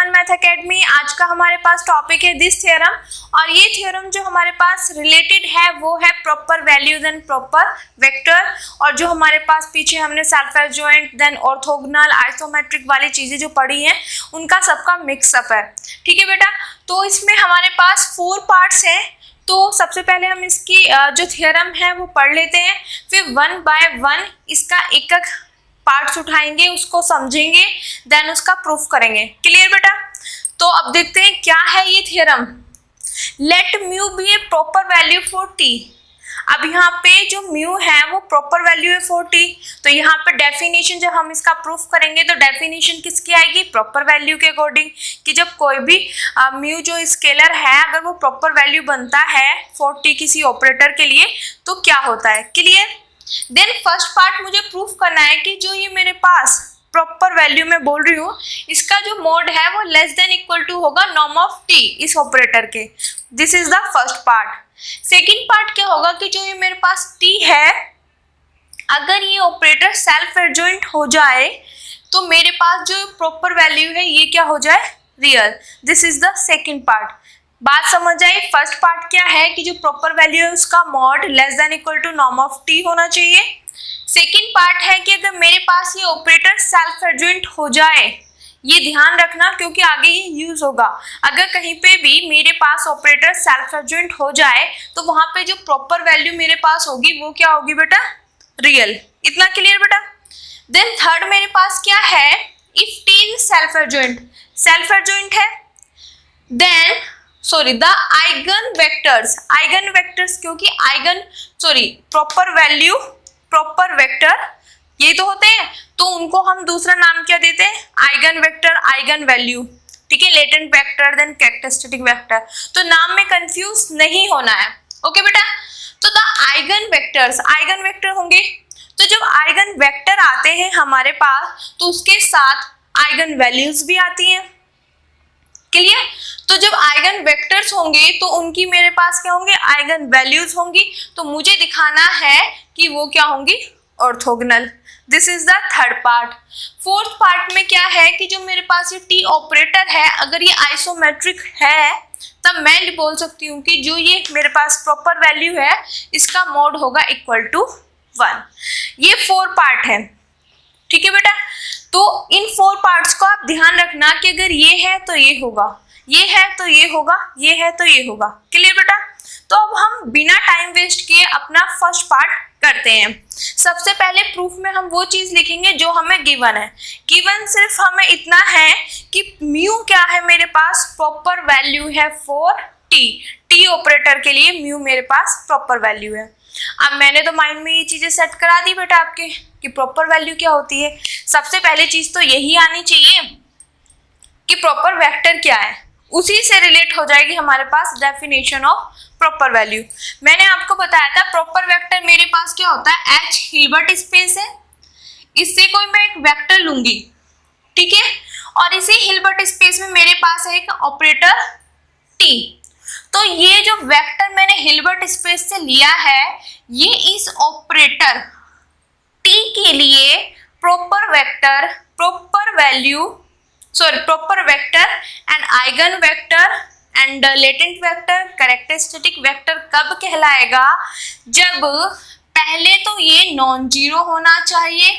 On math academy. आज का हमारे पास टॉपिक है दिस थ्योरम, और ये थ्योरम जो हमारे पास रिलेटेड है वो है proper values and proper vector. और जो हमारे पास पीछे हमने self adjoint then orthogonal isometric वाली चीजें जो पढ़ी हैं उनका सबका मिक्सअप है। ठीक है बेटा, तो इसमें हमारे पास 4 पार्ट्स हैं। तो सबसे पहले हम इसकी जो थ्योरम है वो पढ़ लेते हैं, फिर 1 बाय 1 इसका एक एक पार्ट्स उठाएंगे, उसको समझेंगे, देन उसका प्रूफ करेंगे। क्लियर बेटा? तो अब देखते हैं क्या है ये theorem. Let mu be a proper value for T. अब यहाँ पे जो म्यू है वो प्रॉपर वैल्यू है फॉर टी, तो यहाँ पे डेफिनेशन जब हम इसका प्रूफ करेंगे तो डेफिनेशन किसकी आएगी? प्रॉपर वैल्यू के अकॉर्डिंग, कि जब कोई भी म्यू जो स्केलर है अगर वो प्रॉपर वैल्यू बनता है फॉर टी किसी ऑपरेटर के लिए तो क्या होता है। क्लियर? देन फर्स्ट पार्ट मुझे प्रूफ करना है कि जो ये मेरे पास प्रॉपर वैल्यू में बोल रही हूँ इसका जो मोड है वो लेस देन इक्वल टू होगा नॉर्म ऑफ टी इस ऑपरेटर के। This is the first part. Second part क्या होगा कि जो ये मेरे पास टी है अगर ये ऑपरेटर सेल्फ एडजॉइंट हो जाए तो मेरे पास जो प्रॉपर वैल्यू है ये क्या हो जाए? Real. This is the second part. बात समझ आई? फर्स्ट पार्ट क्या है कि जो प्रॉपर वैल्यू है उसका mod less than equal to norm of T होना चाहिए। सेकेंड पार्ट है कि अगर मेरे पास ये ऑपरेटर सेल्फ एडजॉइंट हो जाए, ये ध्यान रखना क्योंकि आगे ये यूज होगा। अगर कहीं पे भी मेरे पास ऑपरेटर सेल्फ एडजॉइंट हो जाए तो वहां पे जो प्रॉपर वैल्यू मेरे पास होगी वो क्या होगी बेटा? रियल। इतना क्लियर बेटा? देन थर्ड मेरे पास क्या है? If T is self adjoint है देन द आइगन वेक्टर्स क्योंकि प्रॉपर वेक्टर ये तो होते हैं तो उनको हम दूसरा नाम क्या देते हैं? Eigen vector, eigen value. ठीक है, latent vector then characteristic vector. तो नाम में कंफ्यूज नहीं होना है। ओके बेटा? तो द आइगन वेक्टर होंगे। तो जब आइगन वेक्टर आते हैं हमारे पास तो उसके साथ आइगन वैल्यूज भी आती हैं। क्लियर? तो जब आइगन वेक्टर्स होंगे तो उनकी मेरे पास क्या होंगे? आइगन वैल्यूज होंगी। तो मुझे दिखाना है कि वो क्या होंगी? Orthogonal. This is the third part. Fourth part में क्या है कि जो मेरे पास ये टी ऑपरेटर है अगर ये आइसोमेट्रिक है तब मैं बोल सकती हूँ कि जो ये मेरे पास प्रॉपर वैल्यू है इसका मोड होगा इक्वल टू 1। ये 4 पार्ट है। ठीक है बेटा? तो इन 4 पार्ट्स को आप ध्यान रखना कि अगर ये है तो ये होगा, ये है तो ये होगा, ये है तो ये होगा। क्लियर बेटा? तो अब हम बिना टाइम वेस्ट किए अपना फर्स्ट पार्ट करते हैं। सबसे पहले प्रूफ में हम वो चीज लिखेंगे जो हमें गिवन है। गिवन सिर्फ हमें इतना है कि म्यू क्या है मेरे पास? प्रॉपर वैल्यू है फॉर टी ऑपरेटर के लिए म्यू मेरे पास प्रॉपर वैल्यू है। अब मैंने तो माइंड में ये चीजें सेट करा दी बेटा आपके कि प्रॉपर वैल्यू क्या होती है। सबसे पहले चीज तो यही आनी चाहिए कि प्रॉपर वेक्टर क्या है, उसी से रिलेट हो जाएगी हमारे पास डेफिनेशन ऑफ प्रॉपर वैल्यू। मैंने आपको बताया था प्रॉपर वेक्टर मेरे पास क्या होता है? H हिल्बर्ट स्पेस है, इससे कोई मैं एक वेक्टर लूंगी। ठीक है? और इसी हिल्बर्ट स्पेस में मेरे पास है एक ऑपरेटर T। तो ये जो वेक्टर मैंने हिल्बर्ट स्पेस से लिया है ये इस ऑपरेटर T के लिए proper vector and eigen vector and latent vector characteristic vector कब कहलाएगा? जब पहले तो ये नॉन जीरो होना चाहिए,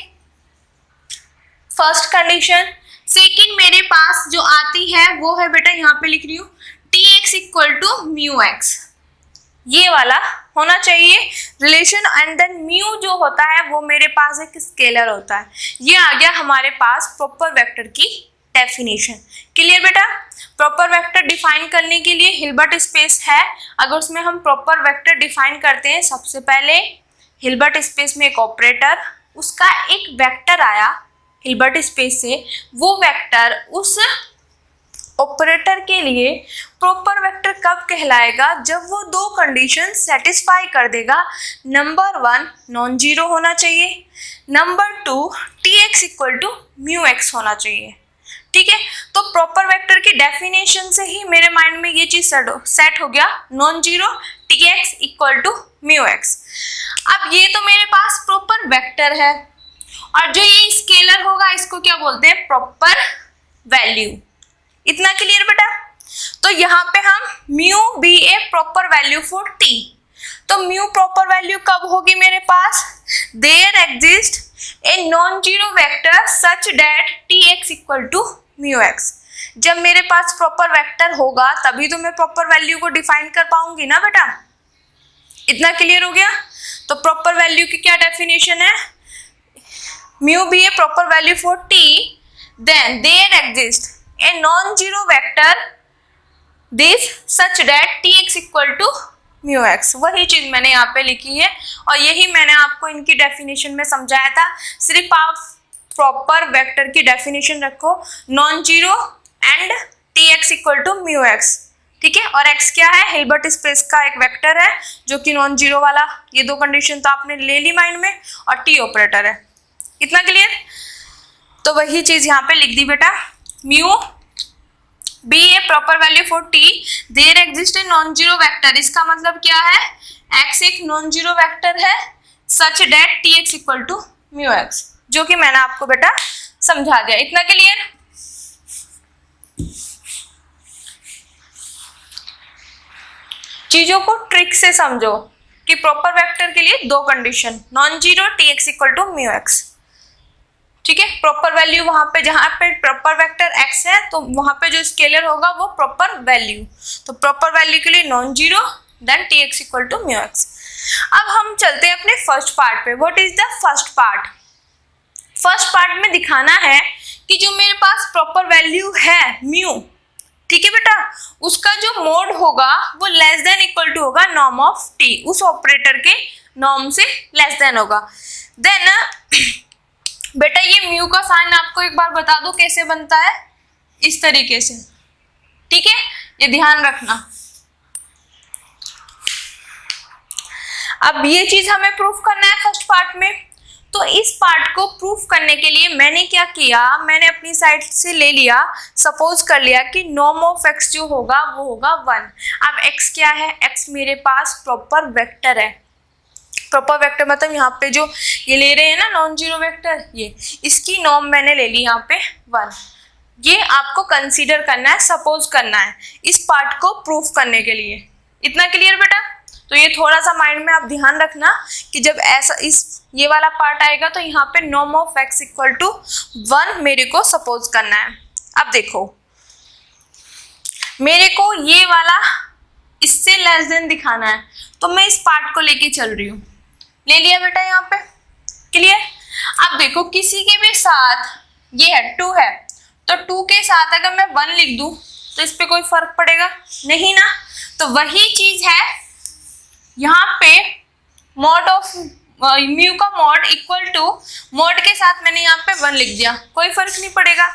फर्स्ट कंडीशन। सेकेंड मेरे पास जो आती है वो है बेटा यहाँ पे लिख रही हूँ Tx equal to mu x, ये वाला होना चाहिए रिलेशन। एंड देन म्यू जो होता है वो मेरे पास एक स्केलर होता है। ये आ गया हमारे पास प्रॉपर वेक्टर की डेफिनेशन। क्लियर बेटा? प्रॉपर वेक्टर डिफाइन करने के लिए हिल्बर्ट स्पेस है। अगर उसमें हम प्रॉपर वेक्टर डिफाइन करते हैं, सबसे पहले हिल्बर्ट स्पेस में एक ऑपरेटर, उसका एक वेक्टर आया हिल्बर्ट स्पेस से, वो वेक्टर उस ऑपरेटर के लिए प्रॉपर वेक्टर कब कहलाएगा? जब वो 2 कंडीशन सेटिस्फाई कर देगा। नंबर 1 नॉन जीरो होना चाहिए, number 2 Tx equal to mu x होना चाहिए। ठीक है? तो प्रॉपर वेक्टर की डेफिनेशन से ही मेरे माइंड में ये चीज सेट हो गया, non zero Tx equal to mu x. अब ये तो मेरे पास प्रॉपर वेक्टर है और जो ये स्केलर होगा इसको क्या बोलते हैं? Proper value. इतना क्लियर बेटा। तो यहाँ पे हम mu be a proper value for T, तो म्यू प्रॉपर वैल्यू कब होगी मेरे पास, there exist a non zero vector such that T x equal to mu X. जब मेरे पास प्रॉपर वेक्टर होगा तभी तो मैं प्रॉपर वैल्यू को डिफाइन कर पाऊंगी ना बेटा। इतना क्लियर हो गया। तो प्रॉपर वैल्यू की क्या डेफिनेशन है, mu be a proper value for T then there exist a non zero vector this such that T x equal to mu x. वही चीज मैंने यहाँ पे लिखी है और यही मैंने आपको इनकी डेफिनेशन में समझाया था। सिर्फ आप प्रॉपर वेक्टर की डेफिनेशन रखो, non zero and T x equal to mu x, ठीक है। और एक्स क्या है, हिल्बर्ट स्पेस का एक वेक्टर है जो कि नॉन जीरो वाला। ये दो कंडीशन तो आपने ले ली माइंड में, और टी ऑपरेटर है। इतना क्लियर। तो वही चीज यहाँ पे लिख दी बेटा, mu be a proper value for T there exist a non zero vector. इसका मतलब क्या है, एक्स एक नॉन जीरो वेक्टर है such that T x equal to mu x, जो कि मैंने आपको बेटा समझा दिया। इतना क्लियर। चीजों को ट्रिक से समझो कि प्रॉपर वेक्टर के लिए दो condition, non zero T x equal to mu x, ठीक है। प्रॉपर वैल्यू वहां पे जहां पे प्रॉपर वेक्टर x है तो वहां पे जो स्केलर होगा वो प्रॉपर वैल्यू, तो प्रॉपर वैल्यू के लिए non zero then T x equal to mu x. अब हम चलते हैं अपने फर्स्ट पार्ट पे। What is the first part. First part में दिखाना है कि जो मेरे पास प्रॉपर वैल्यू है म्यू, ठीक है बेटा, उसका जो मोड होगा वो लेस देन इक्वल टू होगा नॉर्म ऑफ टी, उस ऑपरेटर के नॉर्म से लेस देन होगा। देन बेटा ये म्यू का साइन आपको एक बार बता दो कैसे बनता है, इस तरीके से, ठीक है, ये ध्यान रखना। अब ये चीज हमें प्रूफ करना है फर्स्ट पार्ट में, तो इस पार्ट को प्रूफ करने के लिए मैंने क्या किया, मैंने अपनी साइड से ले लिया, सपोज कर लिया कि नॉर्म ऑफ एक्स जो होगा वो होगा 1। अब एक्स क्या है, एक्स मेरे पास प्रॉपर वेक्टर है। प्रॉपर वेक्टर मतलब यहाँ पे जो ये ले रहे हैं ना नॉन जीरो वेक्टर, ये इसकी नॉर्म मैंने ले ली यहाँ पे 1। ये आपको कंसीडर करना है, सपोज करना है इस पार्ट को प्रूफ करने के लिए। इतना क्लियर बेटा। तो ये थोड़ा सा माइंड में आप ध्यान रखना कि जब ऐसा इस ये वाला पार्ट आएगा तो यहाँ पे norm of x equal to 1 मेरे को सपोज करना है। अब देखो मेरे को ये वाला इससे लेस देन दिखाना है, तो मैं इस पार्ट को लेके चल रही हूँ। ले लिया बेटा यहाँ पे, क्लियर। अब देखो किसी के भी साथ ये है 2 है, तो 2 के साथ अगर मैं 1 लिख दूं तो इस पे कोई फर्क पड़ेगा नहीं ना। तो वही चीज है यहाँ पे, मॉड ऑफ म्यू का मॉड इक्वल टू मॉड के साथ मैंने यहाँ पे 1 लिख दिया, कोई फर्क नहीं पड़ेगा।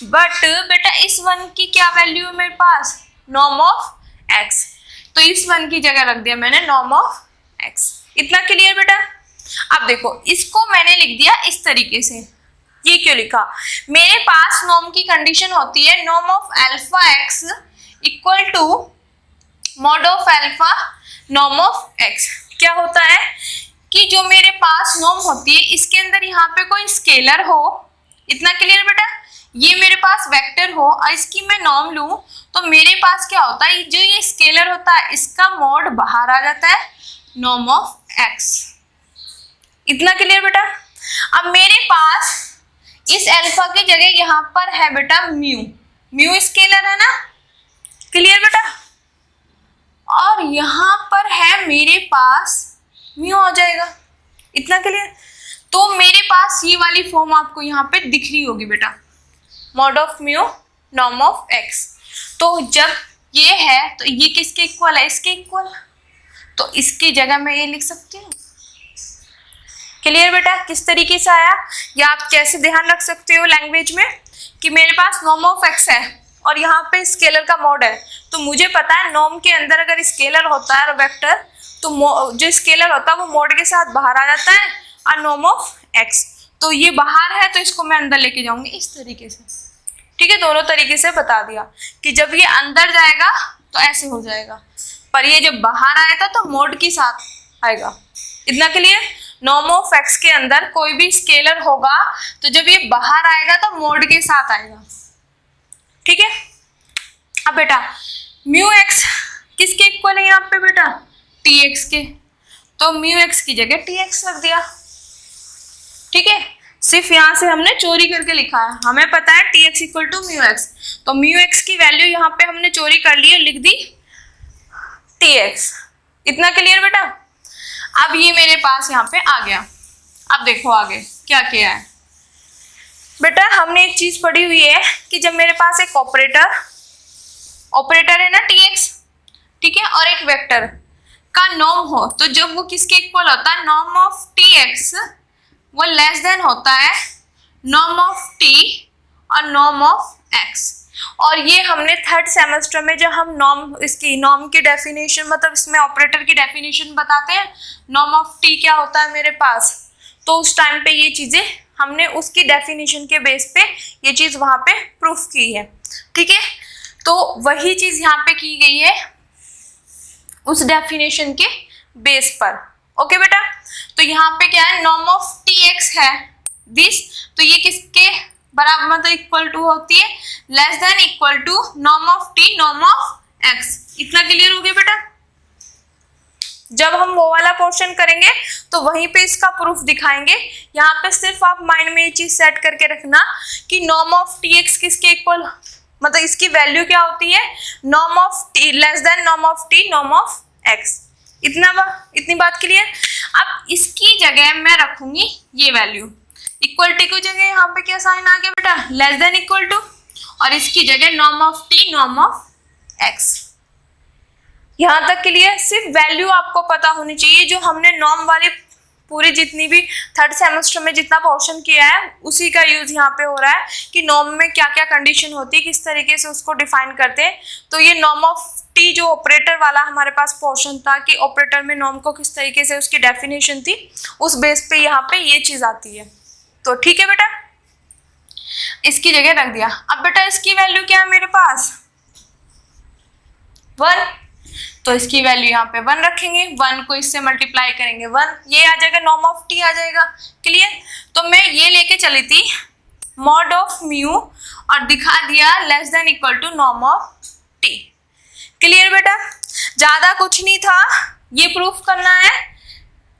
बट बेटा इस 1 की क्या वैल्यू है मेरे पास, नॉर्म ऑफ एक्स, तो इस 1 की जगह रख दिया मैंने नॉर्म ऑफ एक्स। इतना क्लियर बेटा। अब देखो इसको मैंने लिख दिया इस तरीके से। ये क्यों लिखा, मेरे पास नॉर्म की कंडीशन होती है norm of alpha x equal to mod of alpha norm of x. क्या होता है कि जो मेरे पास नॉर्म होती है इसके अंदर यहाँ पे कोई स्केलर हो, इतना क्लियर बेटा, ये मेरे पास वेक्टर हो और इसकी मैं नॉर्म लूं तो मेरे पास क्या होता है, जो ये स्केलर होता है इसका मॉड बाहर आ जाता है नॉर्म ऑफ एक्स। इतना क्लियर बेटा। अब मेरे पास इस अल्फा की जगह यहाँ पर है बेटा म्यू, म्यू स्केलर है ना, क्लियर बेटा, और यहाँ पर है मेरे पास म्यू आ जाएगा। इतना क्लियर। तो मेरे पास ये वाली फॉर्म आपको यहाँ पे दिख रही होगी बेटा, mod of mu norm of x. तो जब ये है तो ये किसके इक्वल है, इसके इक्वल, तो इसकी जगह मैं ये लिख सकती हूँ। क्लियर बेटा। किस तरीके से आया, या आप कैसे ध्यान रख सकते हो लैंग्वेज में कि मेरे पास नॉर्म ऑफ एक्स है और यहाँ पे स्केलर का मॉड है, तो मुझे पता है नॉर्म के अंदर अगर स्केलर होता है वेक्टर तो जो स्केलर होता है वो मॉड के साथ बाहर आ जाता है और नॉर्म ऑफ एक्स, तो ये बाहर है तो इसको मैं अंदर लेके जाऊंगी इस तरीके से, ठीक है। दोनों तरीके से बता दिया कि जब ये अंदर जाएगा तो ऐसे हो जाएगा, पर ये जब बाहर आएगा तो मॉड के साथ आएगा। इतना क्लियर। नॉर्म ऑफ एक्स के अंदर कोई भी स्केलर होगा तो जब ये बाहर आएगा तो मॉड के साथ आएगा, ठीक है। अब बेटा म्यू एक्स किसके इक्वल है यहाँ पे बेटा, टी एक्स के, तो म्यू एक्स की जगह टी एक्स रख दिया। ठीक है, सिर्फ यहाँ से हमने चोरी करके लिखा है, हमें पता है T x equal to mu x, तो म्यू एक्स की वैल्यू यहाँ पे हमने चोरी कर ली है, लिख दी टी एक्स। इतना क्लियर बेटा। अब ये मेरे पास यहाँ पे आ गया। अब देखो आगे क्या किया है बेटा, हमने एक चीज पढ़ी हुई है कि जब मेरे पास एक ऑपरेटर है ना टी एक्स, ठीक है, और एक वेक्टर का नॉर्म हो, तो जब वो किसके इक्वल होता है, नॉर्म ऑफ टी एक्स वो लेस देन होता है नॉर्म ऑफ टी और नॉर्म ऑफ एक्स। और ये हमने थर्ड सेमेस्टर में जब हम नॉर्म की डेफिनेशन, मतलब इसमें ऑपरेटर की डेफिनेशन बताते हैं, नॉर्म ऑफ टी क्या होता है मेरे पास, तो उस टाइम पे ये चीजें हमने उसकी डेफिनेशन के बेस पे ये चीज वहां पे प्रूफ की है। ठीक है, तो वही चीज यहाँ पे की गई है उस डेफिनेशन के बेस पर। ओके बेटा, तो यहाँ पे क्या है, नॉर्म ऑफ टी एक्स है दिस, तो ये किसके बराबर मतलब इक्वल टू होती है, less than equal to norm of T norm of x. इतना क्लियर हो गया बेटा। जब हम वो वाला पोर्शन करेंगे तो वहीं पे इसका प्रूफ दिखाएंगे। यहाँ पे सिर्फ आप माइंड में ये चीज सेट करके रखना कि नॉर्म ऑफ टी एक्स किसके इक्वल, मतलब इसकी वैल्यू क्या होती है, norm of T less than norm of T norm of x. इतनी बात क्लियर। अब इसकी जगह मैं रखूंगी ये वैल्यू, इक्वल टी की जगह यहाँ पे क्या साइन आ गया बेटा, लेस देन इक्वल टू, और इसकी जगह norm of T norm of x. यहाँ तक क्लियर। सिर्फ वैल्यू आपको पता होनी चाहिए। जो हमने नॉर्म वाली पूरी जितनी भी थर्ड सेमेस्टर में जितना पोर्शन किया है उसी का यूज यहाँ पे हो रहा है कि नॉर्म में क्या क्या कंडीशन होती है, किस तरीके से उसको डिफाइन करते हैं। तो ये नॉर्म ऑफ टी जो ऑपरेटर वाला हमारे पास पोर्शन था कि ऑपरेटर में नॉर्म को किस तरीके से उसकी डेफिनेशन थी, उस बेस पे यहाँ पे ये चीज आती है। तो ठीक है बेटा, इसकी जगह रख दिया। अब बेटा इसकी वैल्यू क्या है मेरे पास, 1, तो इसकी वैल्यू यहाँ पे 1 रखेंगे, 1 को इससे मल्टीप्लाई करेंगे 1, ये आ जाएगा नॉर्म ऑफ टी आ जाएगा। क्लियर। तो मैं ये लेके चली थी मॉड ऑफ म्यू और दिखा दिया less than equal to norm of T. Clear बेटा, ज्यादा कुछ नहीं था, ये प्रूफ करना है।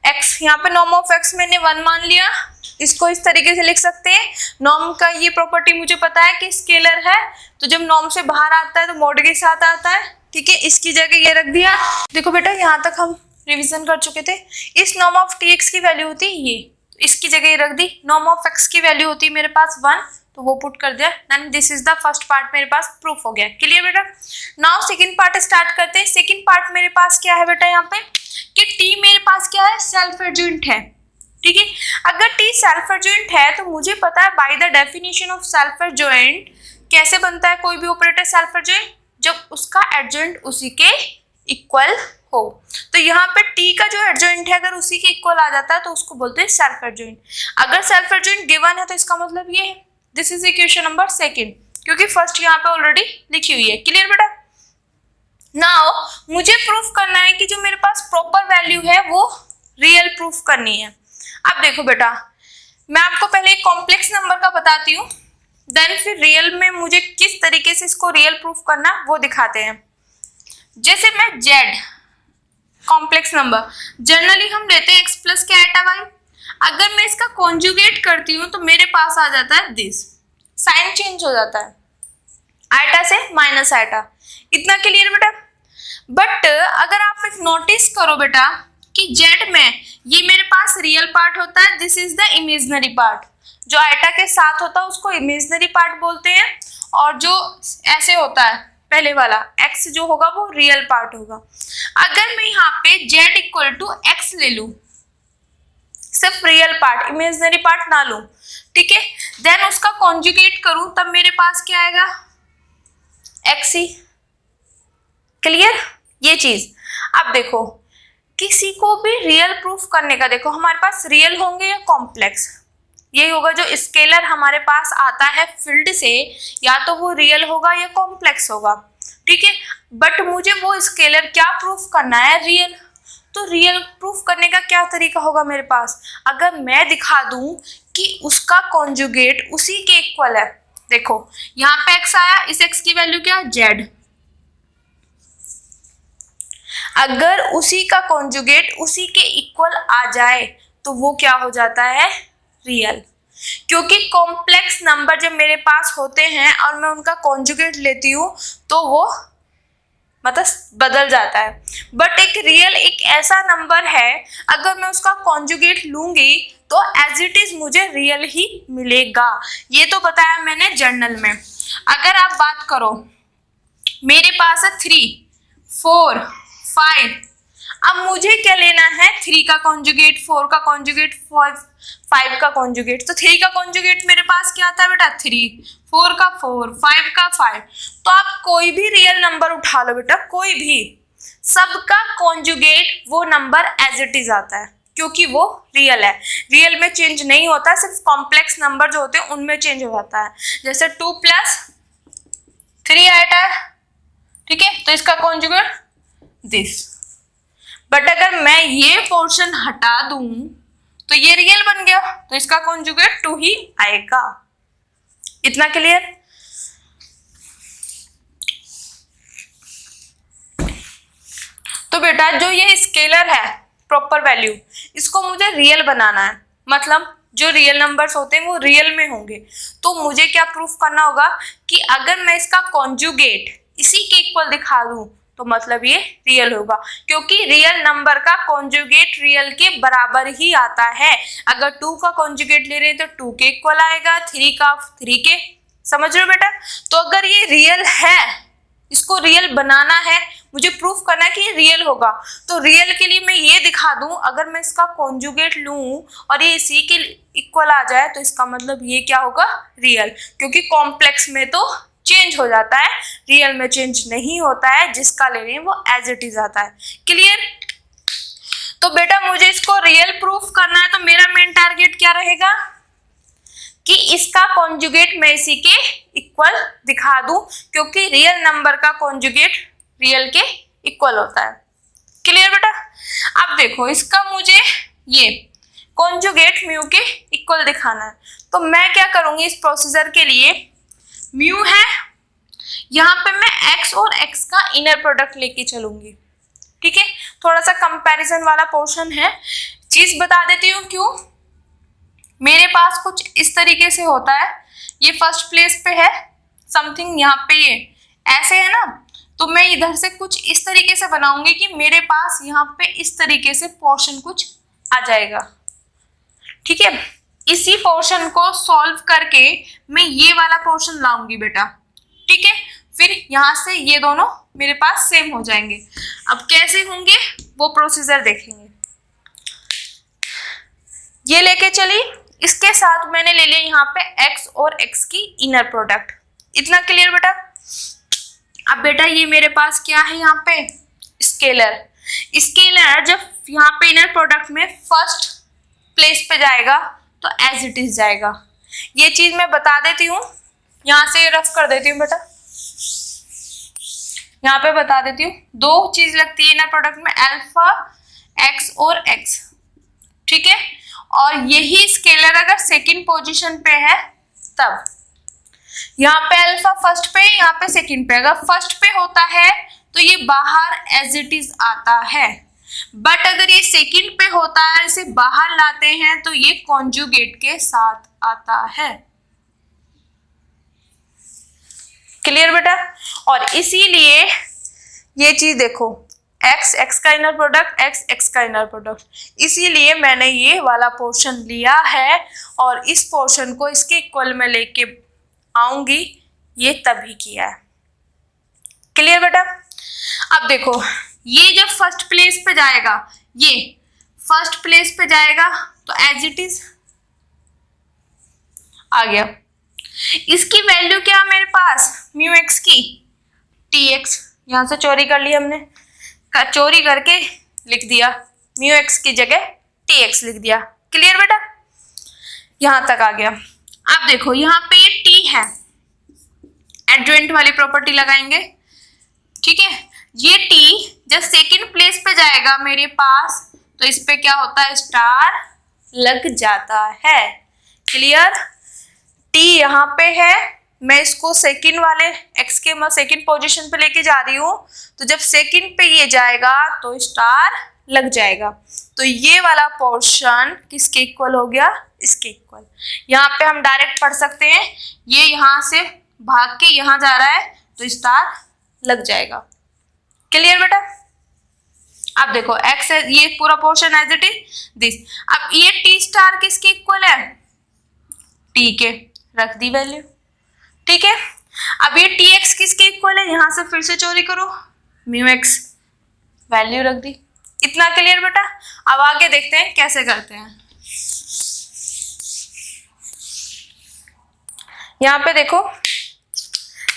एक्स यहाँ पे नॉर्म ऑफ एक्स मैंने 1 मान लिया, इसको इस तरीके से लिख सकते हैं। नॉर्म का ये प्रॉपर्टी मुझे पता है कि स्केलर है, तो जब नॉर्म से बाहर आता है तो मॉड के साथ आता है। ठीक है, इसकी जगह ये रख दिया। देखो बेटा यहाँ तक हम रिवीजन कर चुके थे। इस नॉर्म ऑफ टी एक्स की वैल्यू होती है ये, तो इसकी जगह ये रख दी। नॉर्म ऑफ एक्स की वैल्यू होती है मेरे पास 1, तो वो पुट कर दिया। And this is the first part मेरे पास प्रूफ हो गया। क्लियर बेटा। नाउ सेकंड पार्ट स्टार्ट करते हैं। सेकंड पार्ट मेरे पास क्या है बेटा यहाँ पे कि टी मेरे पास क्या है, सेल्फ एडजॉइंट है। ठीक है, अगर टी सेल्फ एडजॉइंट है तो मुझे पता है by the definition of self adjoint कैसे बनता है कोई भी ऑपरेटर सेल्फ एडजॉइंट, जब उसका एडजॉइंट उसी के इक्वल हो। तो यहाँ पे टी का जो एडजॉइंट है अगर उसी के इक्वल आ जाता है तो उसको बोलते हैं सेल्फ एडजॉइंट। अगर सेल्फ एडजॉइंट गिवन है तो इसका मतलब ये है, this is equation number second, क्योंकि फर्स्ट यहाँ पे ऑलरेडी लिखी हुई है। क्लियर बेटा। नाउ मुझे प्रूफ करना है कि जो मेरे पास प्रॉपर वैल्यू है वो रियल प्रूफ करनी है। अब देखो बेटा, मैं आपको पहले एक कॉम्प्लेक्स नंबर का बताती हूँ, देन फिर रियल में मुझे किस तरीके से इसको रियल प्रूफ करना वो दिखाते हैं। जैसे मैं z कॉम्प्लेक्स नंबर जनरली हम लेते हैं x प्लस क्या आइटा y, अगर मैं इसका कॉन्जुगेट करती हूँ तो मेरे पास आ जाता है दिस, साइन चेंज हो जाता है आइटा से माइनस आइटा। इतना क्लियर बेटा। बट अगर आप एक नोटिस करो बेटा कि z में ये मेरे पास रियल पार्ट होता है, this is the imaginary part. जो आइटा के साथ होता है उसको इमेजिनरी पार्ट बोलते हैं, और जो ऐसे होता है पहले वाला x जो होगा वो रियल पार्ट होगा। अगर मैं यहाँ पे z इक्वल टू x ले लूं, सिर्फ रियल पार्ट इमेजिनरी पार्ट ना लूं, ठीक है, देन उसका कॉन्जुगेट करूं तब मेरे पास क्या आएगा, x ही। क्लियर ये चीज। अब देखो किसी को भी रियल प्रूफ करने का, देखो हमारे पास रियल होंगे या कॉम्प्लेक्स, यही होगा। जो स्केलर हमारे पास आता है फील्ड से या तो वो रियल होगा या कॉम्प्लेक्स होगा। ठीक है, बट मुझे वो स्केलर क्या प्रूफ करना है, रियल। तो रियल प्रूफ करने का क्या तरीका होगा मेरे पास, अगर मैं दिखा दूं कि उसका कॉन्जुगेट उसी के इक्वल है। देखो यहाँ पे x आया, इस x की वैल्यू क्या है z, अगर उसी का कॉन्जुगेट उसी के इक्वल आ जाए तो वो क्या हो जाता है, रियल। क्योंकि कॉम्प्लेक्स नंबर जब मेरे पास होते हैं और मैं उनका कॉन्जुगेट लेती हूँ तो वो मतलब बदल जाता है। बट एक रियल एक ऐसा नंबर है, अगर मैं उसका कॉन्जुगेट लूंगी तो एज इट इज मुझे रियल ही मिलेगा। ये तो बताया मैंने जर्नल में। अगर आप बात करो, मेरे पास है 3, 4, 5, अब मुझे क्या लेना है, 3 का कॉन्जुगेट, 4 का कॉन्जुगेट, 5 का कॉन्जुगेट। तो 3 का कॉन्जुगेट मेरे पास क्या आता है बेटा, 3, 4 का 4, 5 का 5। तो आप कोई भी रियल नंबर उठा लो बेटा, कोई भी, सबका कॉन्जुगेट वो नंबर एज इट इज आता है, क्योंकि वो रियल है। रियल में चेंज नहीं होता है, सिर्फ कॉम्प्लेक्स नंबर जो होते हैं उनमें चेंज हो जाता है। जैसे 2 + 3 आता है, ठीक है, तो इसका कॉन्जुगेट दिस। बट अगर मैं ये पोर्शन हटा दूं तो ये रियल बन गया, तो इसका कॉन्जुगेट 2 ही आएगा। इतना क्लियर? तो बेटा जो ये स्केलर है प्रॉपर वैल्यू, इसको मुझे रियल बनाना है, मतलब जो रियल नंबर्स होते हैं वो रियल में होंगे। तो मुझे क्या प्रूफ करना होगा कि अगर मैं इसका कॉन्जुगेट इसी के इक्वल दिखा दूं तो मतलब ये रियल होगा, क्योंकि रियल नंबर का कॉन्जुगेट रियल के बराबर ही आता है। अगर 2 का कॉन्जुगेट ले रहे हैं तो 2 के इक्वल आएगा, 3 का 3 के। समझ रहे हो बेटा? तो अगर ये रियल है, इसको रियल बनाना है, मुझे प्रूफ करना है कि ये रियल होगा, तो रियल के लिए मैं ये दिखा दूं, अगर मैं इसका कॉन्जुगेट लूं और ये इसी के इक्वल आ जाए तो इसका मतलब ये क्या होगा, रियल। क्योंकि कॉम्प्लेक्स में तो चेंज हो जाता है, रियल में चेंज नहीं होता है, जिसका ले रहे हैं वो एज इट इज आता है। क्लियर? तो बेटा मुझे इसको रियल प्रूफ करना है, तो मेरा मेन टारगेट क्या रहेगा कि इसका कॉन्जुगेट मैं इसी के इक्वल दिखा दूं, क्योंकि रियल नंबर का कॉन्जुगेट रियल के इक्वल होता है। क्लियर बेटा? अब देखो, इसका मुझे ये कॉन्जुगेट म्यू के इक्वल दिखाना है, तो मैं क्या करूंगी इस प्रोसीजर के लिए, म्यू है, यहाँ पे मैं x और x का इनर प्रोडक्ट लेके चलूंगी। ठीक है, थोड़ा सा कंपैरिजन वाला पोर्शन है, चीज बता देती हूँ क्यों। मेरे पास कुछ इस तरीके से होता है, ये फर्स्ट प्लेस पे है, समथिंग यहाँ पे ये ऐसे है ना, तो मैं इधर से कुछ इस तरीके से बनाऊंगी कि मेरे पास यहाँ पे इस तरीके से पोर्शन कुछ आ जाएगा। ठीक है, इसी पोर्शन को सॉल्व करके मैं ये वाला पोर्शन लाऊंगी बेटा। ठीक है, फिर यहाँ से ये दोनों मेरे पास सेम हो जाएंगे। अब कैसे होंगे वो प्रोसीजर देखेंगे। ये लेके चली, इसके साथ मैंने ले लिया यहाँ पे x और x की इनर प्रोडक्ट। इतना क्लियर बेटा? अब बेटा ये मेरे पास क्या है, यहाँ पे स्केलर। स्केलर जब यहाँ पे इनर प्रोडक्ट में फर्स्ट प्लेस पे जाएगा तो एज इट इज जाएगा। ये चीज मैं बता देती हूँ, यहाँ से रफ कर देती हूँ बेटा, यहाँ पे बता देती हूँ। 2 चीज लगती है इनर प्रोडक्ट में, अल्फा x और x। ठीक है, और यही स्केलर अगर सेकंड पोजीशन पे है तब, यहाँ पे अल्फा फर्स्ट पे, यहाँ पे सेकंड पे। अगर फर्स्ट पे होता है तो ये बाहर एज इट इज आता है, बट अगर ये सेकंड पे होता है, इसे बाहर लाते हैं तो ये कॉन्जुगेट के साथ आता है। क्लियर बेटा? और इसीलिए ये चीज देखो, x x का इनर प्रोडक्ट, x x का इनर प्रोडक्ट, इसीलिए मैंने ये वाला पोर्शन लिया है और इस पोर्शन को इसके इक्वल में लेके आऊंगी, ये तभी किया है। क्लियर बेटा? अब देखो, ये जब फर्स्ट प्लेस पे जाएगा, ये फर्स्ट प्लेस पे जाएगा तो एज इट इज आ गया। इसकी वैल्यू क्या मेरे पास, म्यू एक्स की tx, यहां से चोरी कर लिया हमने, चोरी करके लिख दिया, म्यू एक्स की जगह tx लिख दिया। क्लियर बेटा? यहां तक आ गया। अब देखो यहाँ पे ये t है, एडजॉइंट वाली प्रॉपर्टी लगाएंगे। ठीक है, ये t जब सेकंड प्लेस पे जाएगा मेरे पास तो इस पे क्या होता है, स्टार लग जाता है। क्लियर? t यहाँ पे है, मैं इसको सेकंड वाले x के मैं सेकंड पोजीशन पे लेके जा रही हूँ, तो जब सेकंड पे ये जाएगा तो स्टार लग जाएगा। तो ये वाला पोर्शन किसके इक्वल हो गया, इसके इक्वल। यहाँ पे हम डायरेक्ट पढ़ सकते हैं, ये यहाँ से भाग के यहाँ जा रहा है तो स्टार लग जाएगा। क्लियर बेटा? अब देखो x है, ये पूरा portion as it is this. अब ये t स्टार किसके इक्वल है, t के, रख दी वैल्यू। ठीक है, अब ये tx किसके इक्वल है, यहां से फिर से चोरी करो, μx वैल्यू रख दी। इतना क्लियर बेटा? अब आगे देखते हैं कैसे करते हैं। यहाँ पे देखो,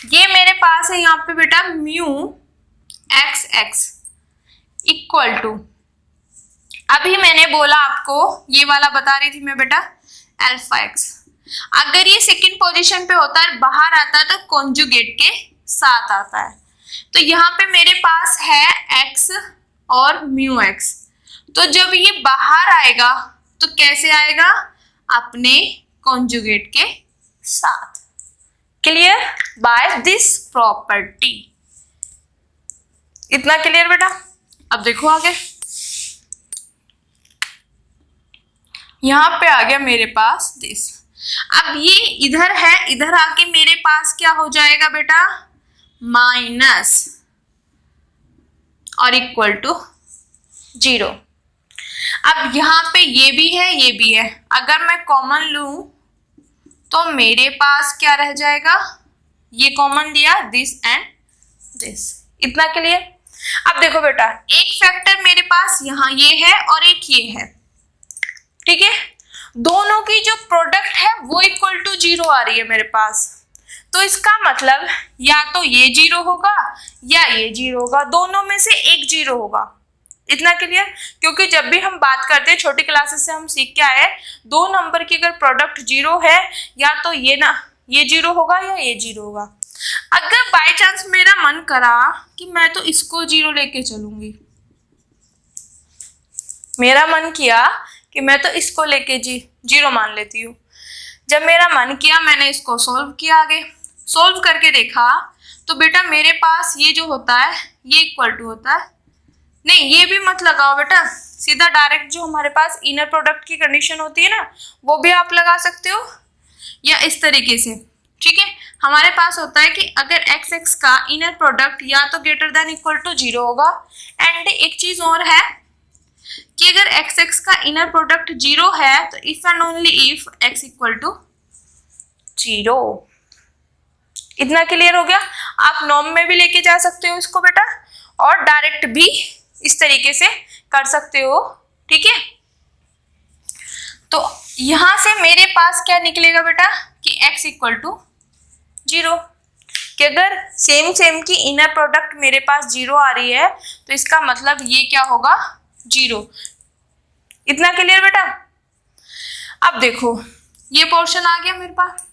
ये मेरे पास है यहाँ पे बेटा mu x x equal to, अभी मैंने बोला आपको, ये वाला बता रही थी मैं बेटा, अल्फा एक्स। अगर ये सेकंड पोजीशन पे होता है, बाहर आता है तो कॉन्जुगेट के साथ आता है। तो यहाँ पे मेरे पास है x और म्यू एक्स, तो जब ये बाहर आएगा तो कैसे आएगा, अपने कॉन्जुगेट के साथ। क्लियर? By this property. इतना क्लियर बेटा? अब देखो आगे, यहां पे आ गया मेरे पास दिस। अब ये इधर है, इधर आके मेरे पास क्या हो जाएगा बेटा, माइनस और इक्वल टू 0। अब यहाँ पे ये भी है, ये भी है, अगर मैं कॉमन लूं तो मेरे पास क्या रह जाएगा, ये कॉमन लिया, दिस एंड दिस। इतना क्लियर? अब देखो बेटा, एक फैक्टर मेरे पास यहाँ ये है और एक ये है, ठीक है, दोनों की जो प्रोडक्ट है वो इक्वल टू 0 आ रही है मेरे पास। तो इसका मतलब या तो ये 0 होगा या ये 0 होगा, दोनों में से एक 0 होगा। इतना क्लियर? क्योंकि जब भी हम बात करते हैं छोटी क्लासेस से हम सीख के आए हैं, दो नंबर की अगर प्रोडक्ट 0 है, या तो ये 0 होगा या ये 0 होगा। अगर बाय चांस मेरा मन करा कि मैं तो इसको 0 लेके चलूंगी, मेरा मन किया कि मैं तो इसको लेके 0 मान लेती हूँ। जब मेरा मन किया, मैंने इसको सोल्व किया, आगे सोल्व करके देखा तो बेटा मेरे पास ये जो होता है ये इक्वल टू होता है, नहीं ये भी मत लगाओ बेटा, सीधा डायरेक्ट जो हमारे पास इनर प्रोडक्ट की कंडीशन होती है ना, वो भी आप लगा सकते हो, या इस तरीके से। ठीक है, हमारे पास होता है कि अगर एक्स एक्स का इनर प्रोडक्ट या तो ग्रेटर देन इक्वल टू 0 होगा, एंड एक चीज और है कि अगर एक्स एक्स का इनर प्रोडक्ट 0 है तो if and only if x equal to 0। इतना क्लियर हो गया? आप नॉर्म में भी लेके जा सकते हो इसको बेटा, और डायरेक्ट भी इस तरीके से कर सकते हो। ठीक है, तो यहां से मेरे पास क्या निकलेगा बेटा कि x इक्वल टू 0, कि अगर सेम की इनर प्रोडक्ट मेरे पास 0 आ रही है तो इसका मतलब ये क्या होगा, 0। इतना क्लियर बेटा? अब देखो ये पोर्शन आ गया मेरे पास,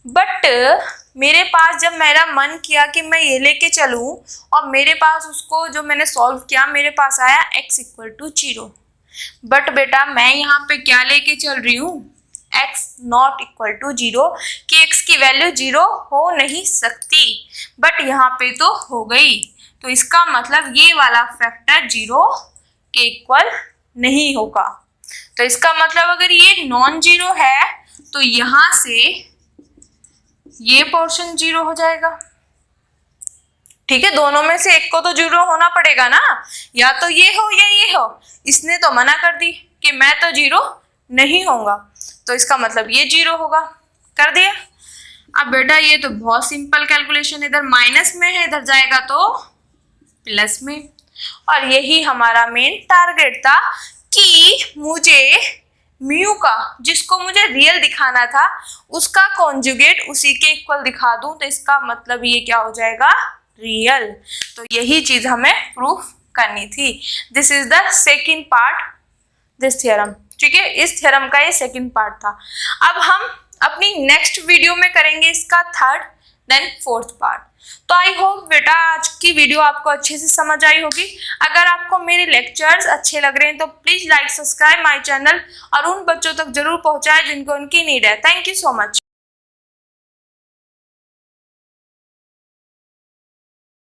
बट मेरे पास जब मेरा मन किया कि मैं ये लेके चलूं और मेरे पास उसको जो मैंने सॉल्व किया, मेरे पास आया x इक्वल टू 0। बट बेटा मैं यहाँ पे क्या लेके चल रही हूँ, x नॉट इक्वल टू 0, कि x की वैल्यू 0 हो नहीं सकती, बट यहाँ पे तो हो गई। तो इसका मतलब ये वाला फैक्टर 0 के इक्वल नहीं होगा। तो इसका मतलब अगर ये नॉन 0 है तो यहाँ से ये पोर्शन 0 हो जाएगा। ठीक है, दोनों में से एक को तो 0 होना पड़ेगा ना, या तो ये हो या ये हो। इसने तो मना कर दी कि मैं तो 0 नहीं होऊंगा, तो इसका मतलब ये 0 होगा। कर दिया? अब बेटा ये तो बहुत सिंपल कैलकुलेशन, इधर माइनस में है, इधर जाएगा तो प्लस में। और यही हमारा मेन टारगेट था कि मुझे म्यू का, जिसको मुझे रियल दिखाना था, उसका कॉन्जुगेट उसी के इक्वल दिखा दूं, तो इसका मतलब ये क्या हो जाएगा, रियल। तो यही चीज हमें प्रूफ करनी थी। This is the second part this theorem. ठीक है, इस थ्योरम का ये सेकेंड पार्ट था। अब हम अपनी नेक्स्ट वीडियो में करेंगे इसका थर्ड देन फोर्थ पार्ट। तो आई होप बेटा आज की वीडियो आपको अच्छे से समझ आई होगी। अगर आपको मेरे लेक्चर्स अच्छे लग रहे हैं तो please like subscribe my channel और उन बच्चों तक जरूर पहुंचाएं जिनको उनकी नीड है। Thank you so much.